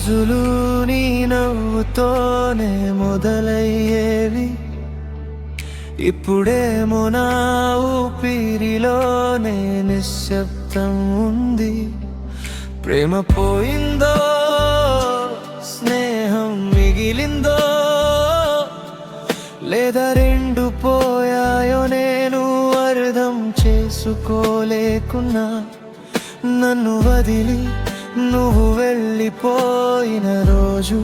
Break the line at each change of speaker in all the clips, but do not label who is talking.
రోజులు నీ నవ్వుతోనే మొదలయ్యేవి, ఇప్పుడేమో నా ఊపిరిలోనే నిశ్శబ్దం ఉంది. ప్రేమ పోయిందో, స్నేహం మిగిలిందో, లేదా రెండు పోయాయో నేను అర్థం చేసుకోలేకున్నా. నన్ను వదిలి నువ్వు వెళ్ళిపోయిన రోజు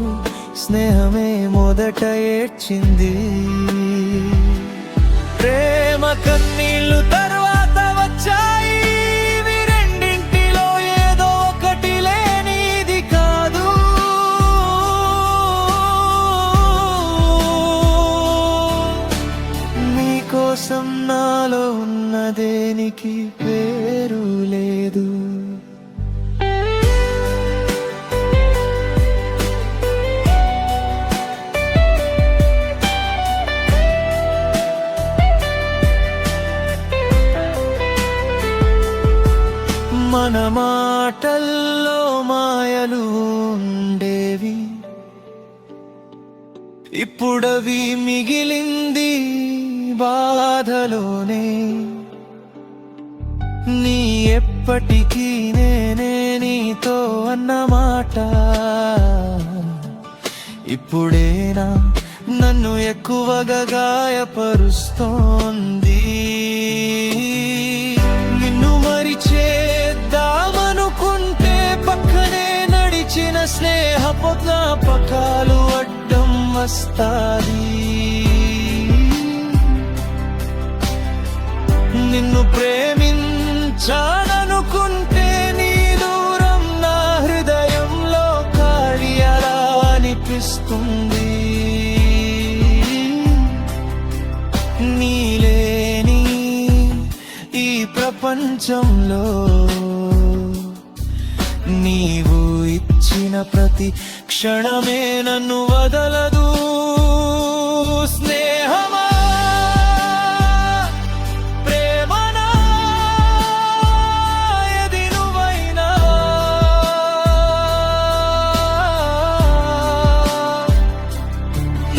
స్నేహమే మొదట ఏడ్చింది. ప్రేమ కన్నీళ్ళు తర్వాత వచ్చాయి, ఇవి రెండింటిలో ఏదో ఒకటి లేనిది కాదు. నీకోసం నాలో ఉన్న దేనికి పేరు లేదు. మన మాటల్లో మాయలు ఉండేవి, ఇప్పుడవి మిగిలింది బాధలోనే. నీ ఎప్పటికీ నేనే నీతో అన్నమాట ఇప్పుడేనా నన్ను ఎక్కువగా గాయపరుస్తోంది. నిన్ను మరిచేద్దామనుకుంటే పక్కనే నడిచిన స్నేహపు జ్ఞాపకాలు అడ్డం వస్తాయి. నిన్ను ప్రేమించాలనుకుంటే నీ దూరం నా హృదయంలో ఖాళీ అలా అనిపిస్తుంది. నీలేని ఈ ప్రపంచంలో నీవు ఇచ్చిన ప్రతి క్షణమే నన్ను వదలదు. స్నేహమా, ప్రేమనా, ఏది నువ్వైనా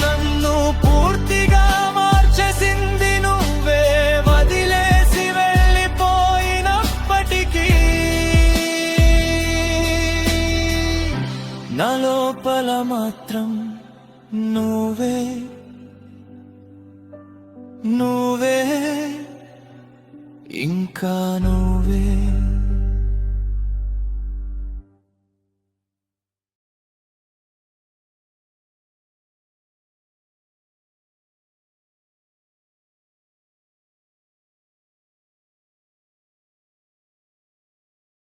నన్ను పూర్తిగా మార్చేసింది నువ్వే వదిలేసి వెళ్ళిపోయినప్పటికీ. నా లోపల మాత్రం నువ్వే, నువ్వే, ఇంకా నువ్వే.